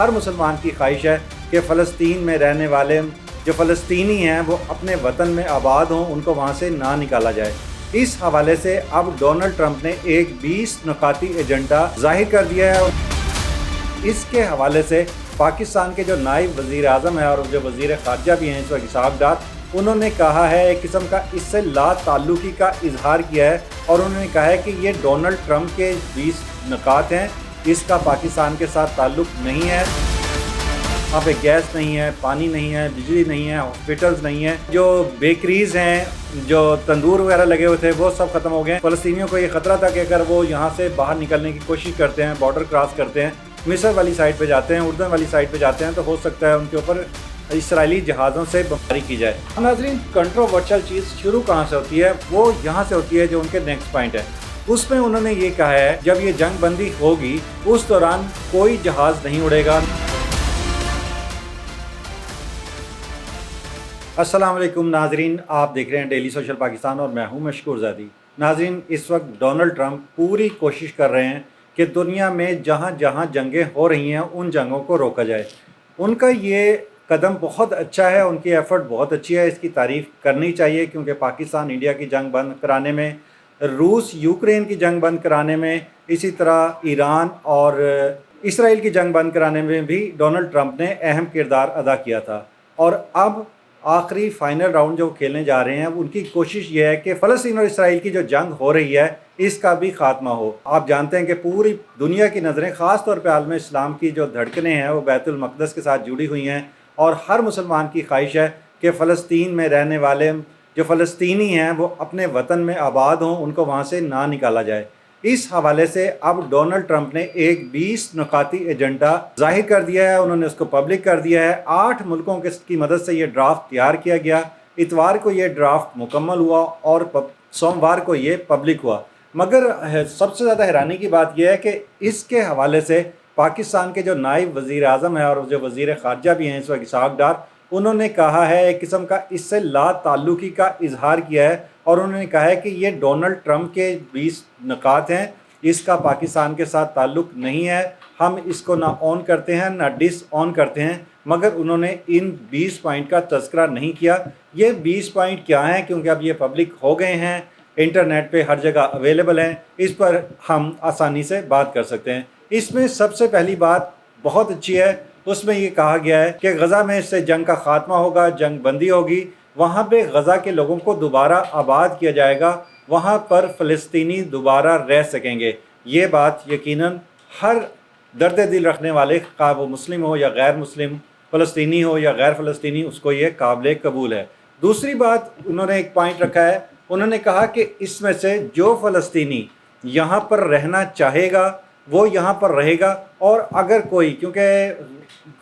हर मुसलमान की ख्वाहिश है कि फ़लस्तीन में रहने वाले जो फ़लस्तीनी हैं वो अपने वतन में आबाद हों, उनको वहाँ से ना निकाला जाए। इस हवाले से अब डोनाल्ड ट्रंप ने एक 20 नुकाती एजेंडा ज़ाहिर कर दिया है। इसके हवाले से पाकिस्तान के जो नायब वज़ीर आज़म है और जो वज़ीर ख़ारजा भी हैं इस वक्त इसहाक़ डार, उन्होंने कहा है एक किस्म का इससे ला ताल्लुकी का इजहार किया है और उन्होंने कहा है कि ये डोनाल्ड ट्रंप के 20 नुकात हैं, इसका पाकिस्तान के साथ ताल्लुक़ नहीं है। वहाँ पे गैस नहीं है, पानी नहीं है, बिजली नहीं है, हॉस्पिटल्स नहीं है, जो बेकरीज़ हैं, जो तंदूर वगैरह लगे हुए थे वो सब ख़त्म हो गए। फ़लस्तीनियों को ये ख़तरा था कि अगर वो यहाँ से बाहर निकलने की कोशिश करते हैं, बॉर्डर क्रॉस करते हैं, मिस्र वाली साइड पे जाते हैं, उर्दन वाली साइड पे जाते हैं, तो हो सकता है उनके ऊपर इसराइली जहाज़ों से बमबारी की जाए। नाज़रीन, कंट्रोवर्शियल चीज़ शुरू कहाँ से होती है? वो यहाँ से होती है जो उनके नेक्स्ट पॉइंट है। उसमें उन्होंने ये कहा है जब ये जंग बंदी होगी उस दौरान कोई जहाज़ नहीं उड़ेगा। अस्सलाम वालेकुम नाजरीन, आप देख रहे हैं डेली सोशल पाकिस्तान और मैं हूं मशकूर ज़ादी। नाजरीन, इस वक्त डोनाल्ड ट्रंप पूरी कोशिश कर रहे हैं कि दुनिया में जहां जहां जंगें हो रही हैं उन जंगों को रोका जाए। उनका ये कदम बहुत अच्छा है, उनकी एफ़र्ट बहुत अच्छी है, इसकी तारीफ़ करनी चाहिए क्योंकि पाकिस्तान इंडिया की जंग बंद कराने में, रूस यूक्रेन की जंग बंद कराने में, इसी तरह ईरान और इसराइल की जंग बंद कराने में भी डोनाल्ड ट्रंप ने अहम किरदार अदा किया था। और अब आखिरी फाइनल राउंड जो खेलने जा रहे हैं उनकी कोशिश ये है कि फ़लस्तीन और इसराइल की जो जंग हो रही है इसका भी ख़ात्मा हो। आप जानते हैं कि पूरी दुनिया की नज़रें ख़ास तौर पे आलम इस्लाम की जो धड़कनें हैं वो बैतुल मक़दस के साथ जुड़ी हुई हैं और हर मुसलमान की ख्वाहिश है कि फ़लस्तीन में रहने वाले जो फ़लस्तीनी हैं वो अपने वतन में आबाद हों, उनको वहाँ से ना निकाला जाए। इस हवाले से अब डोनाल्ड ट्रंप ने एक 20 नुकाती एजेंडा जाहिर कर दिया है, उन्होंने उसको पब्लिक कर दिया है। 8 मुल्कों की मदद से ये ड्राफ्ट तैयार किया गया। इतवार को ये ड्राफ्ट मुकम्मल हुआ और सोमवार को ये पब्लिक हुआ। मगर सबसे ज़्यादा हैरानी की बात यह है कि इसके हवाले से पाकिस्तान के जो नायब वज़ीर आज़म है और जो वज़ीर ख़ारजा भी हैं इस वक्त इसहाक़ डार, उन्होंने कहा है एक किस्म का इससे ला ताल्लुकी का इजहार किया है और उन्होंने कहा है कि ये डोनाल्ड ट्रंप के 20 नुकात हैं, इसका पाकिस्तान के साथ ताल्लुक़ नहीं है, हम इसको ना ऑन करते हैं ना डिस ऑन करते हैं। मगर उन्होंने इन 20 पॉइंट का तज़किरा नहीं किया। ये 20 पॉइंट क्या हैं, क्योंकि अब ये पब्लिक हो गए हैं, इंटरनेट पे हर जगह अवेलेबल हैं, इस पर हम आसानी से बात कर सकते हैं। इसमें सबसे पहली बात बहुत अच्छी है, उसमें ये कहा गया है कि गज़ा में इससे जंग का ख़ात्मा होगा, जंग बंदी होगी, वहाँ पे गज़ा के लोगों को दोबारा आबाद किया जाएगा, वहाँ पर फ़लस्तीनी दोबारा रह सकेंगे। ये बात यकीनन हर दर्द दिल रखने वाले, खा वो मुस्लिम हो या गैर मुस्लिम, फ़लस्तीनी हो या गैर फ़लस्तीनी, उसको ये काबिल कबूल है। दूसरी बात उन्होंने एक पॉइंट रखा है, उन्होंने कहा कि इसमें से जो फ़लस्तीनी यहाँ पर रहना चाहेगा वो यहाँ पर रहेगा और अगर कोई, क्योंकि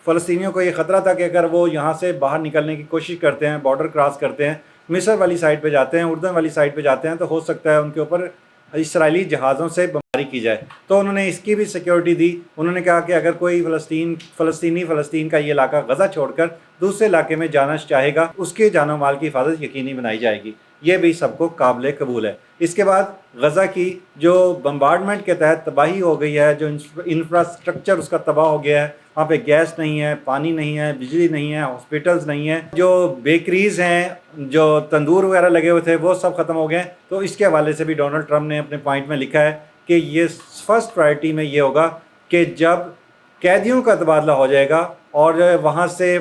फ़लस्तीनियों को ये ख़तरा था कि अगर वो यहाँ से बाहर निकलने की कोशिश करते हैं, बॉर्डर क्रॉस करते हैं, मिस्र वाली साइड पे जाते हैं, उर्दन वाली साइड पे जाते हैं, तो हो सकता है उनके ऊपर इसराइली जहाज़ों से बमबारी की जाए। तो उन्होंने इसकी भी सिक्योरिटी दी। उन्होंने कहा कि अगर कोई फ़लस्तीन का ये इलाका गज़ा छोड़कर दूसरे इलाके में जाना चाहेगा, उसके जानो माल की हिफाजत यकीनी बनाई जाएगी। ये भी सबको काबिल कबूल है। इसके बाद गज़ा की जो बम्बार्डमेंट के तहत तबाही हो गई है, जो इंफ्रास्ट्रक्चर उसका तबाह हो गया है, वहाँ पे गैस नहीं है, पानी नहीं है, बिजली नहीं है, हॉस्पिटल्स नहीं है, जो बेकरीज़ हैं, जो तंदूर वगैरह लगे हुए थे वो सब ख़त्म हो गए। तो इसके हवाले से भी डोनाल्ड ट्रंप ने अपने पॉइंट में लिखा है कि ये फर्स्ट प्रायोरिटी में ये होगा कि जब कैदियों का तबादला हो जाएगा और वहाँ से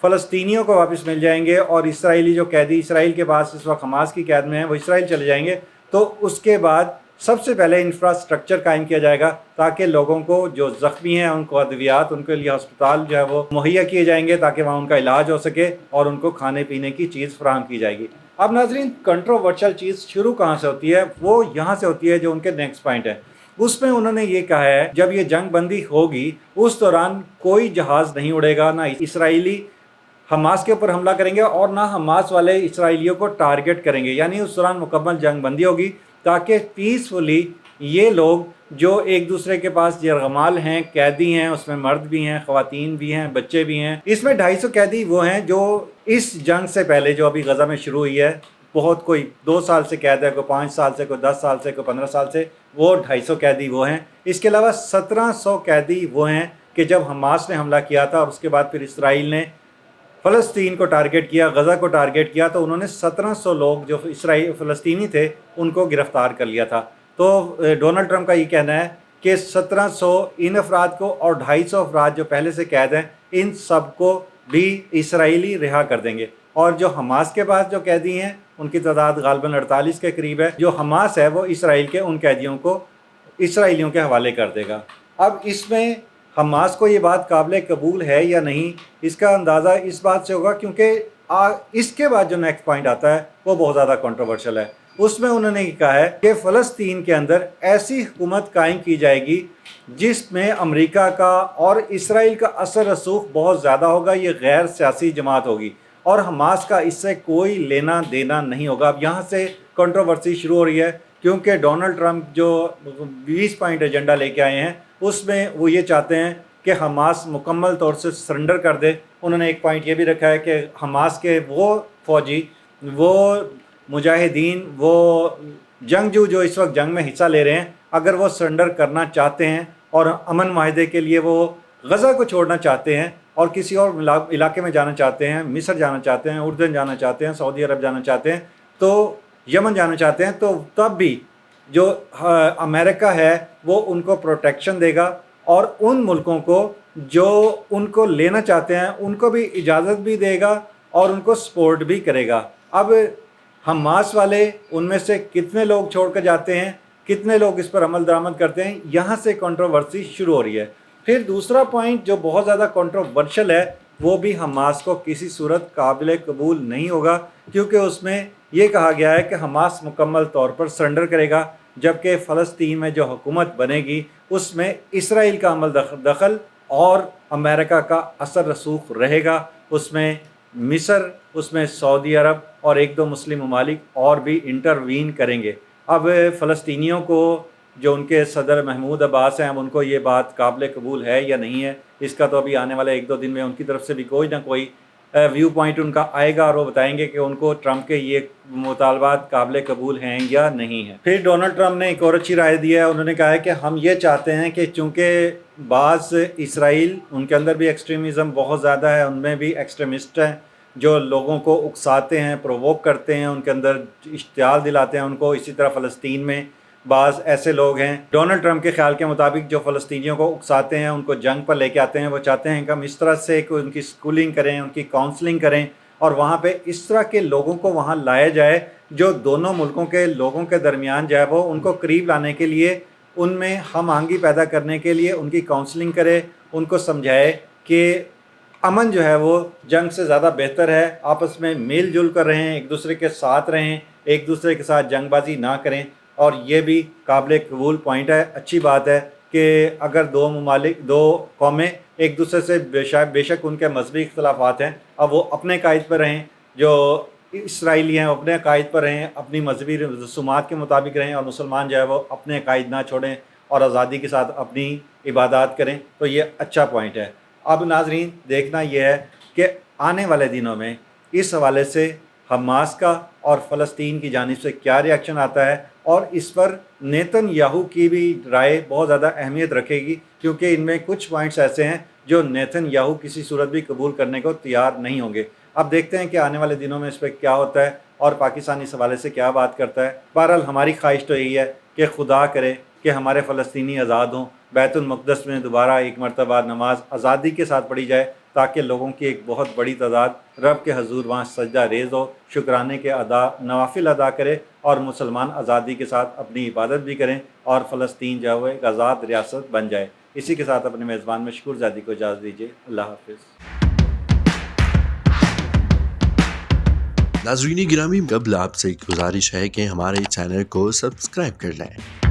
फ़लस्तीनियों को वापस मिल जाएंगे और इसराइली जो कैदी इस्राइल के पास इस वक्त हमास की कैद में हैं वो इसराइल चले जाएंगे, तो उसके बाद सबसे पहले इंफ्रास्ट्रक्चर कायम किया जाएगा ताकि लोगों को जो ज़ख्मी हैं उनको अद्वियात, उनके लिए अस्पताल जो है वो मुहैया किए जाएंगे ताकि वहाँ उनका इलाज हो सके और उनको खाने पीने की चीज़ फराहम की जाएगी। अब नाज़रीन, कंट्रोवर्शियल चीज़ शुरू कहाँ से होती है? वो यहाँ से होती है जो उनके नेक्स्ट पॉइंट है। उसमें उन्होंने ये कहा है जब ये जंग बंदी होगी उस दौरान कोई जहाज़ नहीं उड़ेगा, ना इसराइली हमास के ऊपर हमला करेंगे और ना हमास वाले इसराइलियों को टारगेट करेंगे। यानी उस दौरान मुकम्मल जंग बंदी होगी ताकि पीसफुली ये लोग जो एक दूसरे के पास यरगमाल हैं, कैदी हैं, उसमें मर्द भी हैं, ख़वातीन भी हैं, बच्चे भी हैं। इसमें 250 कैदी वो हैं जो इस जंग से पहले जो अभी गज़ा में शुरू हुई है, बहुत कोई 2 साल से कैद है, कोई 5 साल से, कोई 10 साल से, कोई 15 साल से, वो 250 कैदी वो हैं। इसके अलावा 1700 कैदी वो हैं کہ جب حماس نے حملہ کیا تھا اور اس کے بعد پھر اسرائیل نے فلسطین کو ٹارگٹ کیا، غزہ کو ٹارگٹ کیا، تو انہوں نے 1700 لوگ جو فلسطینی تھے ان کو گرفتار کر لیا تھا۔ تو ڈونلڈ ٹرمپ کا یہ کہنا ہے کہ 1700 ان افراد کو اور 250 افراد جو پہلے سے قید ہیں ان سب کو بھی اسرائیلی رہا کر دیں گے، اور جو حماس کے پاس جو قیدی ہیں ان کی تعداد غالباً 48 کے قریب ہے، جو حماس ہے وہ اسرائیل کے ان قیدیوں کو اسرائیلیوں کے حوالے کر دے گا۔ اب اس میں حماس کو یہ بات قابل قبول ہے یا نہیں، اس کا اندازہ اس بات سے ہوگا کیونکہ اس کے بعد جو نیکسٹ پوائنٹ آتا ہے وہ بہت زیادہ کنٹروورشل ہے۔ اس میں انہوں نے یہ کہا ہے کہ فلسطین کے اندر ایسی حکومت قائم کی جائے گی جس میں امریکہ کا اور اسرائیل کا اثر رسوخ بہت زیادہ ہوگا، یہ غیر سیاسی جماعت ہوگی اور حماس کا اس سے کوئی لینا دینا نہیں ہوگا۔ اب یہاں سے کنٹروورسی شروع ہو رہی ہے کیونکہ ڈونلڈ ٹرمپ جو 20 پوائنٹ ایجنڈا لے کے آئے ہیں اس میں وہ یہ چاہتے ہیں کہ حماس مکمل طور سے سرنڈر کر دے۔ انہوں نے ایک پوائنٹ یہ بھی رکھا ہے کہ حماس کے وہ فوجی، وہ مجاہدین، وہ جنگجو جو اس وقت جنگ میں حصہ لے رہے ہیں، اگر وہ سرنڈر کرنا چاہتے ہیں اور امن معاہدے کے لیے وہ غزہ کو چھوڑنا چاہتے ہیں اور کسی اور علاقے میں جانا چاہتے ہیں، مصر جانا چاہتے ہیں، اردن جانا چاہتے ہیں، سعودی عرب جانا چاہتے ہیں، تو یمن جانا چاہتے ہیں، تو تب بھی جو امریکہ ہے وہ ان کو پروٹیکشن دے گا اور ان ملکوں کو جو ان کو لینا چاہتے ہیں ان کو بھی اجازت بھی دے گا اور ان کو سپورٹ بھی کرے گا۔ اب حماس والے ان میں سے کتنے لوگ چھوڑ کر جاتے ہیں، کتنے لوگ اس پر عمل درآمد کرتے ہیں، یہاں سے کنٹروورسی شروع ہو رہی ہے۔ پھر دوسرا پوائنٹ جو بہت زیادہ کنٹروورشل ہے وہ بھی حماس کو کسی صورت قابل قبول نہیں ہوگا، کیونکہ اس میں یہ کہا گیا ہے کہ حماس مکمل طور پر سرنڈر کرے گا، جبکہ فلسطین میں جو حکومت بنے گی اس میں اسرائیل کا عمل دخل اور امریکہ کا اثر رسوخ رہے گا، اس میں مصر، اس میں سعودی عرب اور ایک دو مسلم ممالک اور بھی انٹروین کریں گے۔ اب فلسطینیوں کو جو ان کے صدر محمود عباس ہیں، اب ان کو یہ بات قابل قبول ہے یا نہیں ہے، اس کا تو ابھی آنے والے ایک دو دن میں ان کی طرف سے بھی کوئی نہ کوئی ویو پوائنٹ ان کا آئے گا اور وہ بتائیں گے کہ ان کو ٹرمپ کے یہ مطالبات قابل قبول ہیں یا نہیں ہیں۔ پھر ڈونلڈ ٹرمپ نے ایک اور اچھی رائے دی ہے، انہوں نے کہا ہے کہ ہم یہ چاہتے ہیں کہ چونکہ بعض اسرائیل ان کے اندر بھی ایکسٹریمزم بہت زیادہ ہے، ان میں بھی ایکسٹریمسٹ ہیں جو لوگوں کو اکساتے ہیں، پرووک کرتے ہیں، ان کے اندر اشتعال دلاتے ہیں ان کو، اسی طرح فلسطین میں بعض ایسے لوگ ہیں ڈونلڈ ٹرمپ کے خیال کے مطابق جو فلسطینیوں کو اکساتے ہیں، ان کو جنگ پر لے کے آتے ہیں، وہ چاہتے ہیں کہ ہم اس طرح سے ان کی سکولنگ کریں، ان کی کاؤنسلنگ کریں اور وہاں پہ اس طرح کے لوگوں کو وہاں لایا جائے جو دونوں ملکوں کے لوگوں کے درمیان جو ہے وہ ان کو قریب لانے کے لیے، ان میں ہم آہنگی پیدا کرنے کے لیے ان کی کاؤنسلنگ کرے، ان کو سمجھائے کہ امن جو ہے وہ جنگ سے زیادہ بہتر ہے، آپس میں میل جل کر رہیں، ایک دوسرے کے ساتھ رہیں، ایک دوسرے کے ساتھ جنگ بازی نہ کریں۔ اور یہ بھی قابل قبول پوائنٹ ہے، اچھی بات ہے کہ اگر دو ممالک، دو قومیں ایک دوسرے سے بے شک ان کے مذہبی اختلافات ہیں، اب وہ اپنے قائد پر رہیں، جو اسرائیلی ہیں اپنے قائد پر رہیں، اپنی مذہبی رسومات کے مطابق رہیں، اور مسلمان جو ہے وہ اپنے قائد نہ چھوڑیں اور آزادی کے ساتھ اپنی عبادات کریں، تو یہ اچھا پوائنٹ ہے۔ اب ناظرین دیکھنا یہ ہے کہ آنے والے دنوں میں اس حوالے سے حماس کا اور فلسطین کی جانب سے کیا ری ایکشن آتا ہے، اور اس پر نیتن یاہو کی بھی رائے بہت زیادہ اہمیت رکھے گی، کیونکہ ان میں کچھ پوائنٹس ایسے ہیں جو نیتن یاہو کسی صورت بھی قبول کرنے کو تیار نہیں ہوں گے۔ اب دیکھتے ہیں کہ آنے والے دنوں میں اس پہ کیا ہوتا ہے اور پاکستان اس حوالے سے کیا بات کرتا ہے۔ بہرحال ہماری خواہش تو یہی ہے کہ خدا کرے کہ ہمارے فلسطینی آزاد ہوں، بیت المقدس میں دوبارہ ایک مرتبہ نماز آزادی کے ساتھ پڑھی جائے، تاکہ لوگوں کی ایک بہت بڑی تعداد رب کے حضور وہاں سجدہ ریز ہو، شکرانے کے نوافل ادا کرے اور مسلمان آزادی کے ساتھ اپنی عبادت بھی کریں اور فلسطین جو ہے آزاد ریاست بن جائے۔ اسی کے ساتھ اپنے میزبان مشکور زادی کو اجازت دیجیے۔ اللہ حافظ۔ ناظرین گرامی، قبل آپ سے ایک گزارش ہے کہ ہمارے چینل کو سبسکرائب کر لیں۔